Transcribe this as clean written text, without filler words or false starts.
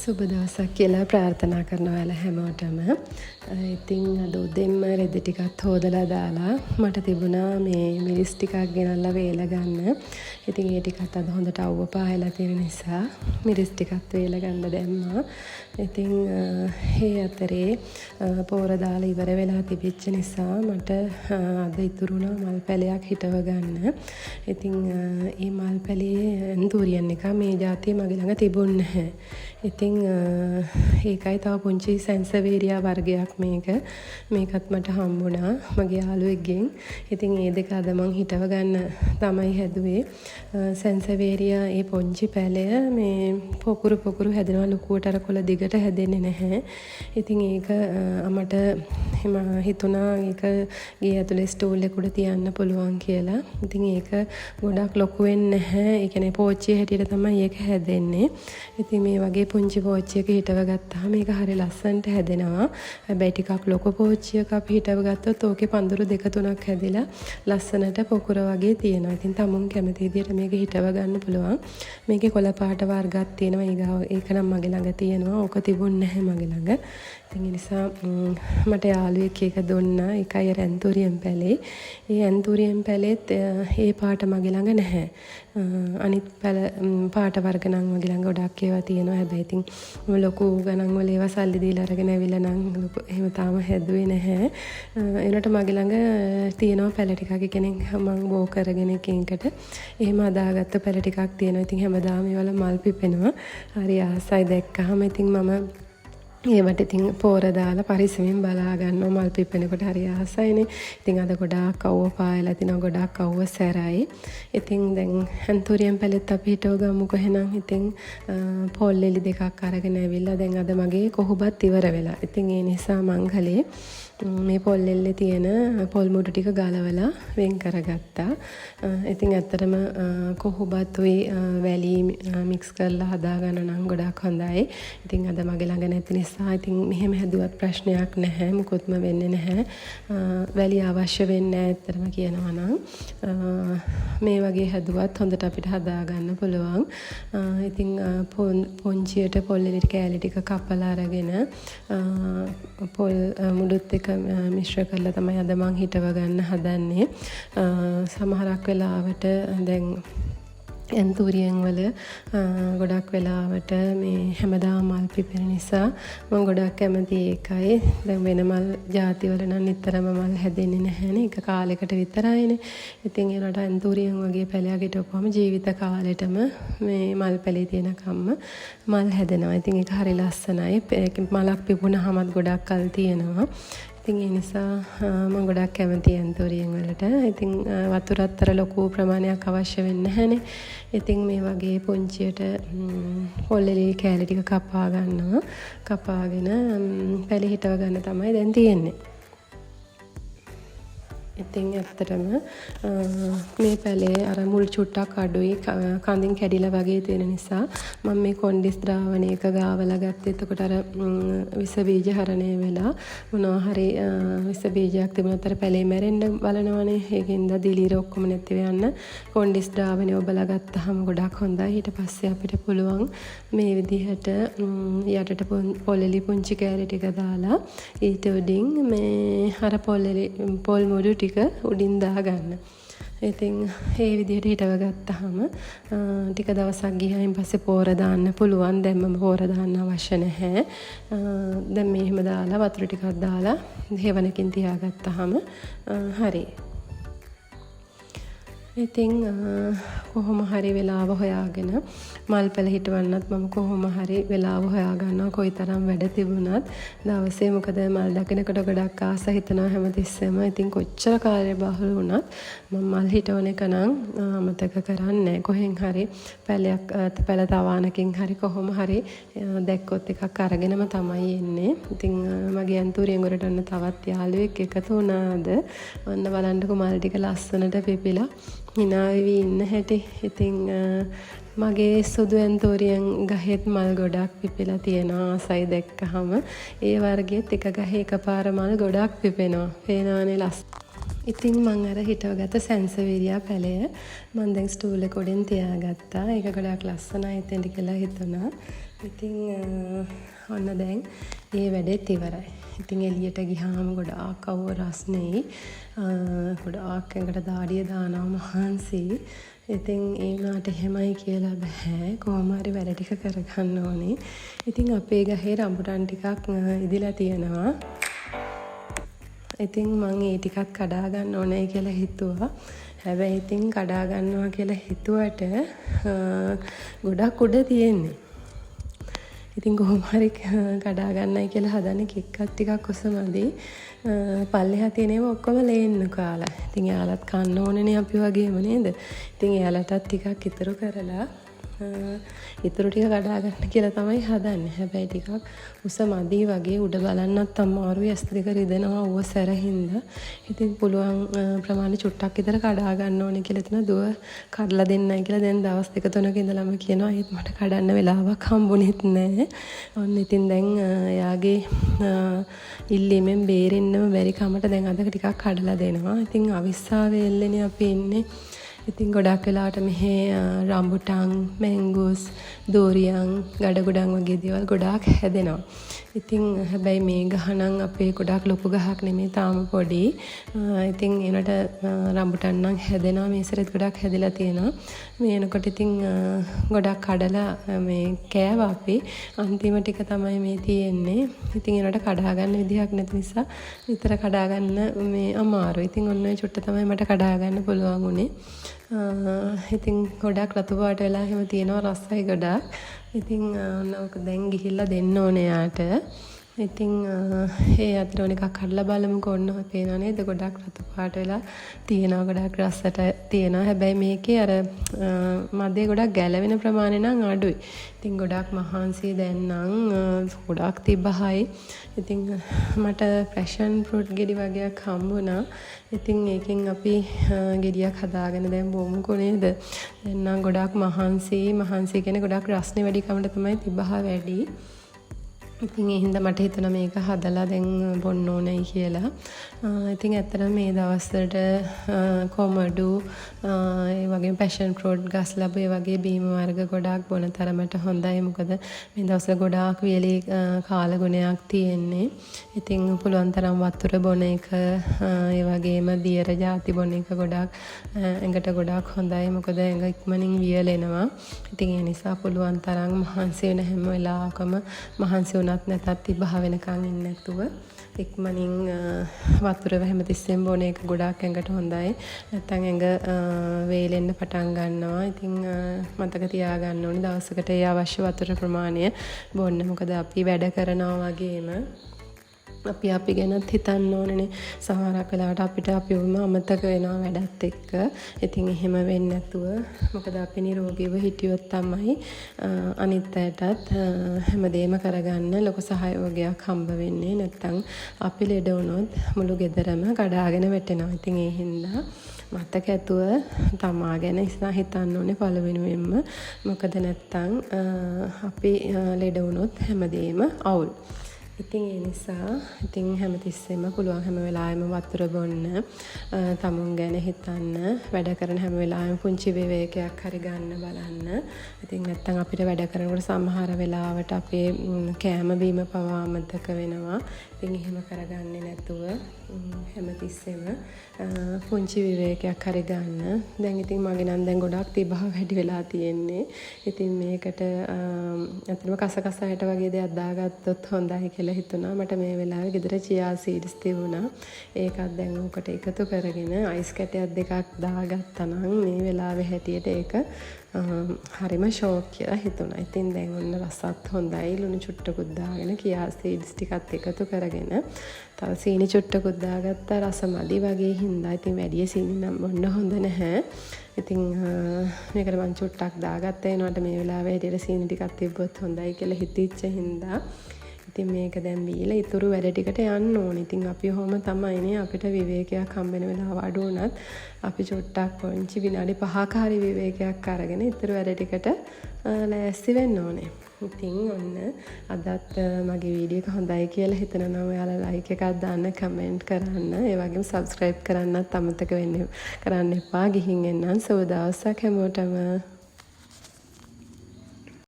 සුබ දවසක් කියලා ප්‍රාර්ථනා කරනවා ඔයාලා හැමෝටම. ඉතින් අද උදෙන්ම රෙදි ටිකක් හොදලා දාලා මට තිබුණා මේ මිරිස් ටිකක් ගෙනල්ලා වේල ගන්න. ඉතින් ඒ ටිකත් අද හොඳට අවුව පායලා තියෙන නිසා මිරිස් ටිකත් වේල ගන්න දැම්මා. ඉතින් ඒ අතරේ පෝර දාලා ඉවර වෙලා තිබිච්ච නිසා මට අද ඉතුරුණා මල් පැලයක් හිටව ගන්න. ඉතින් මේ මල් පැලේ ඇන්තූරියන් එක මේ જાතිය මගේ ළඟ තිබුණේ නැහැ. ඉතින් ඒකයි තව පුංචි සැන්සවේරියා වර්ගයක් මේක. මේකත් මට හම්බුණා මගේ යාළුවෙක්ගෙන්. ඉතින් මේ දෙක අද මං හිටව ගන්න තමයි හැදුවේ. සැන්සවේරියා ඒ පුංචි පැලය මේ පොකුරු හැදෙනවා ලොකුවට අර කොළ දිගට හැදෙන්නේ නැහැ. ඉතින් ඒක මට හිතුණා ඒක ගේ ඇතුලේ ස්ටූල් එකකට තියන්න පුළුවන් කියලා. ඉතින් ඒක ගොඩක් ලොකු වෙන්නේ නැහැ. ඒ කියන්නේ පෝච්චිය හැටියට තමයි ඒක හැදෙන්නේ. ඉතින් මේ වගේ පුංචි පෝච්චියක හිටව ගත්තාම මේක හරිය ලස්සනට හැදෙනවා. හැබැයි ටිකක් ලොකු පෝච්චියක අපි හිටව ගත්තොත් ඕකේ පඳුරු 2-3ක් හැදිලා ලස්සනට පොකුර වගේ තියෙනවා. ඉතින් තමුන් කැමති විදිහට මේක හිටව ගන්න පුළුවන්. මේකේ කොළ පාට වර්ගයක් තියෙනවා. ඊගාව ඒක නම් මගේ ළඟ තියෙනවා. ඕක තිබුණ නැහැ මගේ ළඟ. ඉතින් ඒ නිසා මට යාළුවෙක් එක දුන්නා. ඒකයි අර ඇන්තූරියම් පැලේ. ඒ ඇන්තූරියම් පැලෙත් ඒ පාට මගේ ළඟ නැහැ. අනිත් පාට වර්ග නම් මගේ ළඟ ගොඩක් ඒවා තියෙනවා. හැබැයි ඉතින් ලොකු ගණන් වල ඒවා සල්ලි දීලා අරගෙන ඇවිල්ලා නම් එහෙම තාම හැදුවේ නැහැ. ඒනට මගේ ළඟ තියෙනවා පැල ටිකක්. ඒ කියන්නේ මම බෝ කරගෙන එකින්කට එහෙම හදාගත්ත පැල ටිකක් තියෙනවා. ඉතින් හැමදාම ඒවල මල් පිපෙනවා. හරි ආසයි දැක්කහම ඉතින් මම ඒවට ඉතින් පෝර දාලා පරිස්සමෙන් බලා ගන්නවා මල් පිපෙනකොට හරි ආසයිනේ. ඉතින් අද ගොඩාක් අවුව පායලා තිනවා ගොඩාක් අවුව සැරයි. ඉතින් දැන් ඇන්තූරියම් පැලෙත් අපි හිටව ගමුකෝ එහෙනම්. ඉතින් පොල් එලි දෙකක් අරගෙන ඇවිල්ලා දැන් අද මගේ කොහොබත් ඉවර වෙලා. ඉතින් ඒ නිසා මං කලේ මේ පොල් එල්ලේ තියෙන පොල් මුඩු ටික ගලවලා වෙන් කරගත්තා. ඉතින් ඇත්තටම කොහොබත් උයි වැලි මික්ස් කරලා හදාගන්න නම් ගොඩක් හොඳයි. ඉතින් අද මගේ ළඟ නැති නිසා ඉතින් මෙහෙම හැදුවත් ප්‍රශ්නයක් නැහැ. මුකුත්ම වෙන්නේ නැහැ. වැලි අවශ්‍ය වෙන්නේ නැහැ ඇත්තටම කියනවා නම්. මේ වගේ හැදුවත් හොඳට අපිට හදාගන්න පුළුවන්. ඉතින් පොන්චියට පොල් එලි කෑලි ටික කපලා අරගෙන පොල් මුඩුත් එක මිශ්‍ර කරලා තමයි අද මං හිටව ගන්න හදන්නේ. සමහරක් වෙලාවට දැන් ඇන්තූරියන් වල ගොඩක් වෙලාවට මේ හැමදාම මල් පිපෙන නිසා මම ගොඩක් කැමති ඒකයි. දැන් වෙන මල් ಜಾති වල නම් නිතරම මල් හැදෙන්නේ නැහැනේ. එක කාලයකට විතරයිනේ. ඉතින් ඒනට ඇන්තූරියන් වගේ පැලයක් හිටවපුවම ජීවිත කාලෙටම මේ මල් පැලේ තියෙන කම්ම මල් හැදෙනවා. ඉතින් ඒක හරි ලස්සනයි. මලක් පිපුණාමත් ගොඩක් කල් තියෙනවා. ඉතින් ඒ නිසා මම ගොඩක් කැමතියි ඇන්තූරියන් වලට. ඉතින් වතුරත් අතර ලොකු ප්‍රමාණයක් අවශ්‍ය වෙන්නේ නැහැනේ. ඉතින් මේ වගේ පුංචියට පොල් එලි කෑලි ටික කපා ගන්නවා. කපාගෙන පැලේ හිටව ගන්න තමයි දැන් තියෙන්නේ. ඉතින් ඇත්තටම මේ පැලේ අර මුල් චුට්ටක් අඩුයි කඳින් කැඩිලා වගේ තියෙන නිසා මම මේ කොන්ඩිස් ද්‍රාවණයක ගාවලා ගත්තේ. එතකොට අර විස බීජ හරණය වෙලා මොනවා හරි විස බීජයක් තිබුණත් අර පැලේ මැරෙන්න බලනවනේ. ඒකෙන්ද දිලීර ඔක්කොම නැති වෙන්න කොන්ඩිස් ද්‍රාවණය ඔබලා ගත්තාම ගොඩක් හොඳයි. ඊට පස්සේ අපිට පුළුවන් මේ විදිහට යටට පොල් එලි පුංචි කෑලි ටික දාලා ඊට උඩින් මේ අර පොල් මුඩු ටික උඩින් දාගන්න. ඉතින් ඒ විදිහට හිටව ගත්තාම ටික දවසක් ගියායින් පස්සේ පෝර දාන්න පුළුවන්. දැන් මම පෝර දාන්න අවශ්‍ය නැහැ. දැන් මෙහෙම දාලා වතුර ටිකක් දාලා හේවණකින් තියාගත්තාම හරි. ඉතින් කොහොම හරි වෙලාව හොයාගෙන මල් පැල හිටවන්නත් මම කොහොම හරි වෙලාව හොයාගන්නවා. කොයිතරම් වැඩ තිබුණත් දවසේ මොකද මල් දකිනකොට ගොඩක් ආස හිතනවා හැමතිස්සෙම. ඉතින් කොච්චර කාර්යබහුල වුණත් මම මල් හිටවන එක නම් අමතක කරන්නේ. කොහෙන් හරි පැල තවානකින් හරි කොහොම හරි දැක්කොත් එකක් අරගෙනම තමයි එන්නේ. ඉතින් මගේ ඇන්තූරියන් වලට ඔන්න තවත් යාළුවෙක් එකතු වුණාද. ඔන්න බලන්නකො මල් ටික ලස්සනට පිපිලා hina වෙවි ඉන්න හැටි. ඉතින් මගේ සුදු ඇන්තූරියන් ගහෙත් මල් ගොඩක් පිපිලා තියෙනවා. ආසයි දැක්කහම ඒ වර්ගෙත් එක ගහේ එකපාර මල් ගොඩක් පිපෙනවා. පේනවනේ ලස්සන. ඉතින් මං අර හිටවගත්ත සැන්සවීරියා පැලය මං දැන් ස්ටූල් එක උඩින් තියාගත්තා. ඒක ගොඩක් ලස්සනයි එතෙන්ට කියලා හිතුණා. ඉතින් ඔන්න දැන් ඒ වැඩෙත් ඉවරයි. ඉතින් එළියට ගියාම ගොඩාක් අවුව රස්නේ. ගොඩාක් ඇඟට දාඩිය දානවා මහන්සි. ඉතින් ඒ වුණාට එහෙමයි කියලා බෑ. කොහොම හරි වැඩ ටික කරගන්න ඕනේ. ඉතින් අපේ ගහේ රඹුටන් ටිකක් ඉදිලා තියෙනවා. ඉතින් මම ඒ ටිකක් කඩා ගන්න ඕනේ කියලා හිතුවා. හැබැයි ඉතින් කඩා ගන්නවා කියලා හිතුවට ගොඩක් උඩ තියෙන්නේ. ඉතින් කොහොම හරි කඩා ගන්නයි කියලා හදන්නේ කික්කක් ටිකක් ඔසමදි. පල්ලෙහා තියෙනේම ඔක්කොම ලේන්න කාලා. ඉතින් යාලත් කන්න ඕනේනේ අපි වගේම නේද? ඉතින් යාලටත් ටිකක් ඉතුරු කරලා ඉතුරු ටික කඩා ගන්න කියලා තමයි හදන්නේ. හැබැයි ටිකක් උස මදි වගේ උඩ බලන්නත් අමාරුයි. ඇස් දෙක රිදෙනවා ඌව සැරින්ද. ඉතින් පුළුවන් ප්‍රමාණය චුට්ටක් විතර කඩා ගන්න ඕනේ කියලා හිතන දුව කඩලා දෙන්නයි කියලා දැන් දවස් දෙක තුනක ඉඳලම කියනවා. ඒත් මට කඩන්න වෙලාවක් හම්බුනේත් නැහැ. ඔන්න ඉතින් දැන් එයාගේ ඉල්ලීමෙන් බේරෙන්නම බැරි කමට දැන් අද ටිකක් කඩලා දෙනවා. ඉතින් අවිස්සාවේ එල්ලෙනේ අපි ඉන්නේ. ඉතින් ගොඩක් වෙලාවට මෙහි රම්බුටන්, මැංගෝස්, දෝරියන්, ගඩගොඩන් වගේ දේවල් ගොඩාක් හැදෙනවා. ඉතින් හැබැයි මේ ගහ නම් අපේ ගොඩාක් ලොකු ගහක් නෙමෙයි තාම පොඩි. ඉතින් ඒනට රම්බුටන් නම් හැදෙනවා. මේ සැරේත් ගොඩක් හැදිලා තියෙනවා. මේ එනකොට ඉතින් ගොඩක් කඩලා මේ කෑවා අපි. අන්තිම ටික තමයි මේ තියෙන්නේ. ඉතින් ඒනට කඩා ගන්න විදිහක් නැති නිසා විතර කඩා ගන්න මේ අමාරුයි. ඉතින් ඔන්න ඔය චුට්ට තමයි මට කඩා ගන්න පුළුවන් උනේ. ඉතින් ගොඩක් රතු පාට වෙලා එහෙම තියෙනවා රසයි ගොඩක්. ඉතින් ඔක දැන් ගිහිල්ලා දෙන්න ඕනේ යාට. ඉතින් ඒ අතර ඕන එකක් කඩලා බලමුකෝ ඔන්න ඔය පේනවා නේද? ගොඩක් රතු පාට වෙලා තියෙනවා. ගොඩක් රසට තියෙනවා. හැබැයි මේකේ අර මදේ ගොඩක් ගැලවෙන ප්‍රමාණය නම් අඩුයි. ඉතින් ගොඩක් මහන්සි දැන් නම් ගොඩක් තිබ්බහයි. ඉතින් මට පැෂන් ෆෘට් ගෙඩි වගේක් හම්බුණා. ඉතින් ඒකෙන් අපි ගෙඩියක් හදාගෙන දැන් බොමුකෝ නේද? දැන් නම් ගොඩක් මහන්සි කියන්නේ ගොඩක් රස්නේ වැඩි කමට තමයි තිබ්බහ වැඩි. ඉතින් ඒ හින්දා මට හිතුණා මේක හදලා දැන් බොන්න ඕනේ කියලා. ඉතින් ඇත්තටම මේ දවස්වලට කොමඩු ඒ වගේ පැෂන් ෆෘට් ගස් ලැබු ඒ වගේ බීම වර්ග ගොඩාක් බොන තරමට හොඳයි. මොකද මේ දවස්වල ගොඩාක් වියලි කාලගුණයක් තියෙන්නේ. ඉතින් පුළුවන් තරම් වතුර බොන එක ඒ වගේම දියර ಜಾති බොන එක ගොඩාක් ඇඟට ගොඩාක් හොඳයි. මොකද ඇඟ ඉක්මනින් වියලෙනවා. ඉතින් ඒ නිසා පුළුවන් තරම් මහන්සි වෙන හැම වෙලාවකම මහන්සි නැතත් තිබහ වෙනකන් ඉන්නේ නැතුව ඉක්මනින් වතුර හැමතිස්සෙම බොන එක ගොඩාක් ඇඟට හොඳයි. නැත්නම් ඇඟ වේලෙන්න පටන් ගන්නවා. ඉතින් මතක තියාගන්න ඕනේ දවසකට ඒ අවශ්‍ය වතුර ප්‍රමාණය බොන්න. මොකද අපි වැඩ කරනවා වගේම අපි ගැනත් හිතන්න ඕනනේ. සමහරක් වෙලාවට අපිට අපිවම අමතක වෙනවා වැඩත් එක්ක. ඉතින් එහෙම වෙන්නේ නැතුව මොකද අපි නිරෝගීව හිටියොත් තමයි අනිත් අයටත් හැමදේම කරගන්න ලොකු සහයෝගයක් හම්බ වෙන්නේ. නැත්තම් අපි ලෙඩ වුණොත් මුළු ගෙදරම කඩාගෙන වැටෙනවා. ඉතින් ඒ හින්දා මතක ඇතුව තමා ගැන හිතන්න ඕනේ පළවෙනුවෙන්ම. මොකද නැත්තම් අපි ලෙඩ වුණොත් හැමදේම අවුල්. ඉතින් ඒ නිසා ඉතින් හැමතිස්සෙම පුළුවන් හැම වෙලාවෙම වතුර බොන්න, තමුන් ගැන හිතන්න, වැඩ කරන හැම වෙලාවෙම පුංචි විවේකයක් හරි ගන්න බලන්න. ඉතින් නැත්තම් අපිට වැඩ කරනකොට සමහර වෙලාවට අපේ කෑම බීම පවා අමතක වෙනවා. ඉතින් එහෙම කරගන්නේ නැතුව හැමතිස්සෙම පුංචි විවේකයක් හරි ගන්න. දැන් ඉතින් මගේ නම් දැන් ගොඩක් තිබහ වැඩි වෙලා තියෙන්නේ. ඉතින් මේකට අතනම කසකසයට වගේ දෙයක් දාගත්තොත් හොඳයි කියලා හිතුණා. මට මේ වෙලාවේ ගෙදර චියා සීඩ්ස් තිබුණා. ඒකත් දැන් උකට එකතු කරගෙන අයිස් කැටයක් දෙකක් දාගත්තා නම් මේ වෙලාවේ හැටියට ඒක හරිම ෂෝක් කියලා හිතුණා. ඉතින් දැන් ඔන්න රසත් හොඳයි. ලුණු චුට්ටකුත් දාගෙන කියා සීඩ්ස් ටිකත් එකතු කරගෙන තව සීනි චුට්ටකුත් දාගත්තා. රස මදි වගේ හින්දා ඉතින් වැඩි සීනි නම් බොන්න හොඳ නැහැ. ඉතින් මේකට මං චුට්ටක් දාගත්තා. ඒනට මේ වෙලාවේ හැටියට සීනි ටිකක් තිබ්බොත් හොඳයි කියලා හිතෙච්ච හින්දා ඉතින් මේක දැන් බීලා ඉතුරු වැඩ ටිකට යන්න ඕනේ. ඉතින් අපි ඔහොම තමයිනේ අපිට විවේකයක් හම්බෙන වෙලාව අඩු වුණත් අපි චොට්ටක් පොන්චි විනාඩි 5ක හරි විවේකයක් අරගෙන ඉතුරු වැඩ ටිකට ලෑස්ති වෙන්න ඕනේ. ඉතින් ඔන්න අදත් මගේ වීඩියෝ එක හොඳයි කියලා හිතනවා. ඔයාලා ලයික් එකක් දාන්න, කමෙන්ට් කරන්න, ඒ වගේම සබ්ස්ක්‍රයිබ් කරන්නත් අමතක කරන්න එපා. ගිහින් එන්නම්. සුබ දවසක් හැමෝටම.